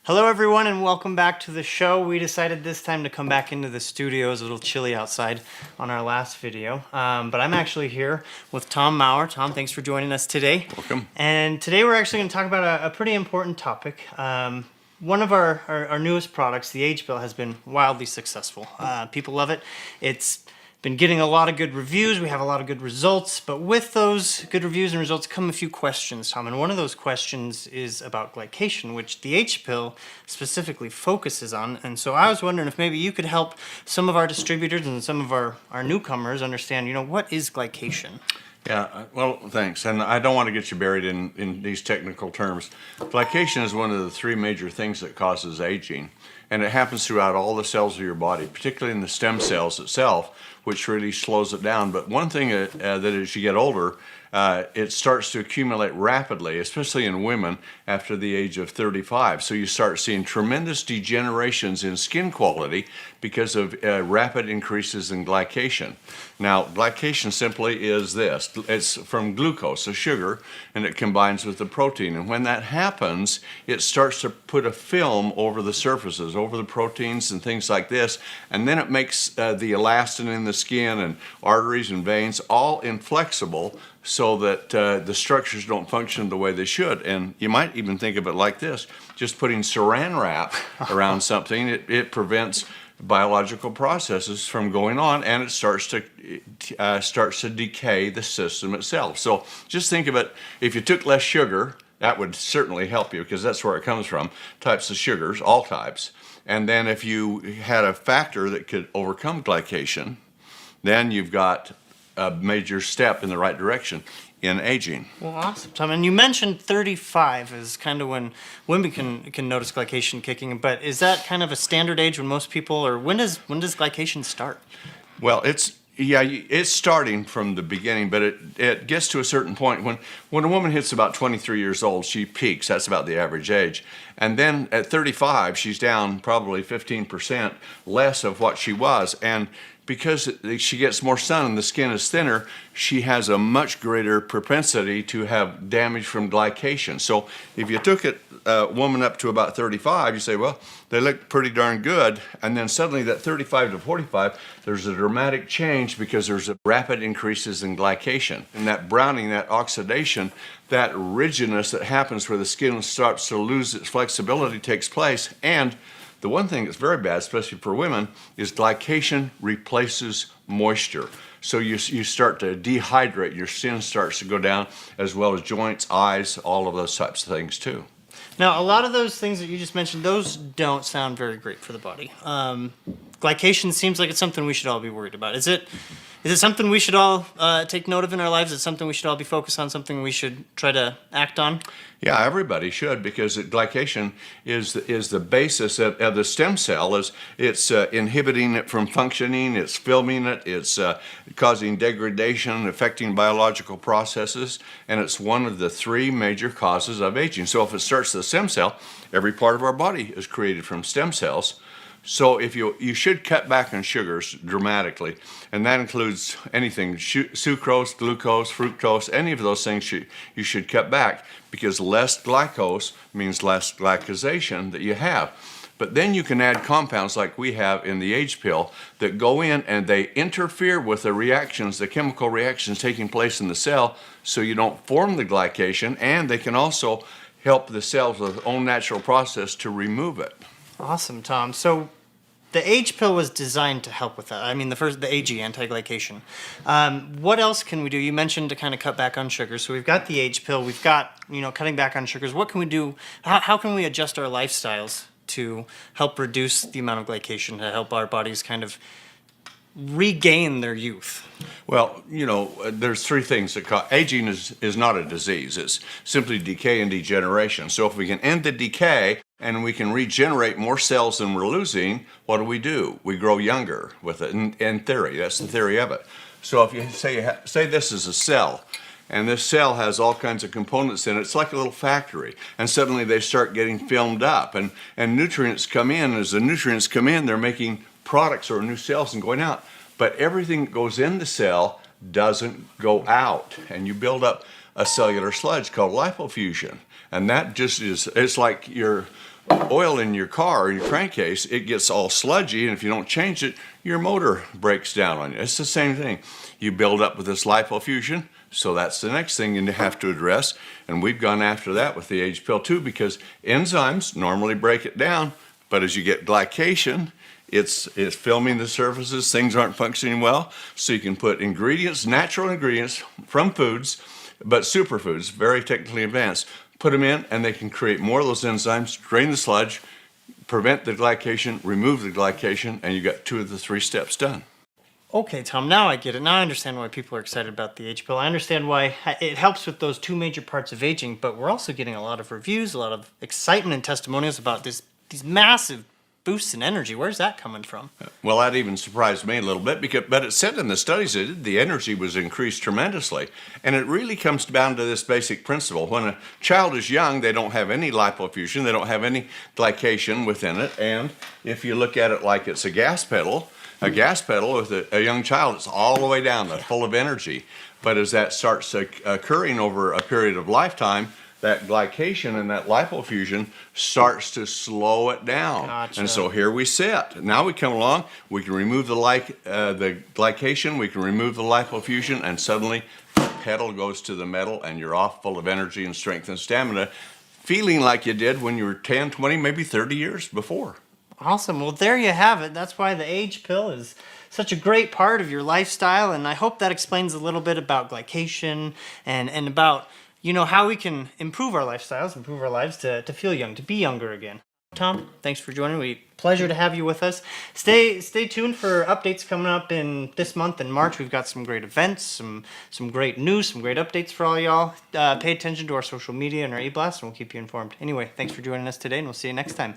Hello everyone and welcome back to the show. We decided this time to come back into the studio. It was a little chilly outside on our last video. But I'm actually here with Tom Maurer. Tom, thanks for joining us today. Welcome. And today we're actually going to talk about a pretty important topic. One of our newest products, the Age-Pill, has been wildly successful. People love it. It's been getting a lot of good reviews. We have a lot of good results, but with those good reviews and results come a few questions, Tom. And one of those questions is about glycation, which the H-Pill specifically focuses on. And so I was wondering if maybe you could help some of our distributors and some of our newcomers understand, what is glycation? Yeah, well, thanks. And I don't want to get you buried in these technical terms. Glycation is one of the three major things that causes aging. And it happens throughout all the cells of your body, particularly in the stem cells itself, which really slows it down. But one thing that as you get older, it starts to accumulate rapidly, especially in women after the age of 35. So you start seeing tremendous degenerations in skin quality because of rapid increases in glycation. Now, glycation simply is this. It's from glucose, a sugar, and it combines with the protein. And when that happens, it starts to put a film over the surfaces, over the proteins and things like this, and then it makes the elastin in the skin and arteries and veins all inflexible so that the structures don't function the way they should. And you might even think of it like this. Just putting saran wrap around something, it prevents biological processes from going on, and it starts to decay the system itself. So just think of it, if you took less sugar, that would certainly help you because that's where it comes from, types of sugars, all types. And then if you had a factor that could overcome glycation, then you've got a major step in the right direction in aging. Well, awesome, Tom. And you mentioned 35 is kind of when women can notice glycation kicking, but is that kind of a standard age when most people, or when does glycation start? Well, it's starting from the beginning, but it gets to a certain point. When a woman hits about 23 years old, she peaks. That's about the average age. And then at 35, she's down probably 15% less of what she was. And because she gets more sun and the skin is thinner, she has a much greater propensity to have damage from glycation. So if you took a woman up to about 35, you say, well, they look pretty darn good. And then suddenly that 35 to 45, there's a dramatic change because there's a rapid increases in glycation. And that browning, that oxidation, that rigidness that happens where the skin starts to lose its flexibility takes place. And the one thing that's very bad, especially for women, is glycation replaces moisture. So you start to dehydrate, your skin starts to go down, as well as joints, eyes, all of those types of things too. Now, a lot of those things that you just mentioned, those don't sound very great for the body. Glycation seems like it's something we should all be worried about. Is it something we should all take note of in our lives? Is it something we should all be focused on, something we should try to act on? Yeah, everybody should, because glycation is the basis of the stem cell. It's inhibiting it from functioning, it's filming it, it's causing degradation, affecting biological processes, and it's one of the three major causes of aging. So if it starts the stem cell, every part of our body is created from stem cells. So if you should cut back on sugars dramatically, and that includes anything, sucrose, glucose, fructose, any of those things you should cut back, because less glycose means less glycosation that you have. But then you can add compounds like we have in the Age-Pill that go in and they interfere with the reactions, the chemical reactions taking place in the cell, so you don't form the glycation, and they can also help the cells with their own natural process to remove it. Awesome, Tom. So the Age-Pill was designed to help with that. I mean, the AG, anti-glycation. What else can we do? You mentioned to kind of cut back on sugar. So we've got the Age-Pill. We've got, cutting back on sugars. What can we do? How can we adjust our lifestyles to help reduce the amount of glycation, to help our bodies kind of regain their youth? Well, there's three things that cause aging is not a disease. It's simply decay and degeneration. So if we can end the decay and we can regenerate more cells than we're losing, what do? We grow younger with it. In theory, that's the theory of it. So if you say this is a cell, and this cell has all kinds of components in it, it's like a little factory, and suddenly they start getting filmed up, and nutrients come in. As the nutrients come in, they're making products or new cells and going out. But everything that goes in the cell doesn't go out, and you build up a cellular sludge called lipofuscin. And that just it's like your oil in your car, in your crankcase, it gets all sludgy, and if you don't change it, your motor breaks down on you. It's the same thing. You build up with this lipofuscin, so that's the next thing you have to address, and we've gone after that with the Age Pill too, because enzymes normally break it down, but as you get glycation, it's filming the surfaces, things aren't functioning well, so you can put ingredients, natural ingredients from foods, but superfoods, very technically advanced, put them in, and they can create more of those enzymes, drain the sludge, prevent the glycation, remove the glycation, and you got 2 of the 3 steps done. Okay, Tom, now I get it. Now I understand why people are excited about the Age Pill. I understand why it helps with those 2 major parts of aging, but we're also getting a lot of reviews, a lot of excitement and testimonials about these massive boosts in energy. Where's that coming from? Well, that even surprised me a little bit, but it said in the studies that the energy was increased tremendously. And it really comes down to this basic principle. When a child is young, they don't have any lipofuscin, they don't have any glycation within it. And if you look at it like it's a gas pedal with a young child, it's all the way down, they're full of energy. But as that starts occurring over a period of lifetime, that glycation and that lipofuscin starts to slow it down. Gotcha. And so here we sit. Now we come along, we can remove the glycation, we can remove the lipofuscin, and suddenly the pedal goes to the metal and you're off full of energy and strength and stamina, feeling like you did when you were 10, 20, maybe 30 years before. Awesome. Well, there you have it. That's why the Age Pill is such a great part of your lifestyle, and I hope that explains a little bit about glycation and about how we can improve our lifestyles, improve our lives to feel young, to be younger again. Tom, thanks for joining. Pleasure to have you with us. Stay tuned for updates coming up in this month in March. We've got some great events, some great news, some great updates for all y'all. Pay attention to our social media and our e-blast, and we'll keep you informed. Anyway, thanks for joining us today, and we'll see you next time.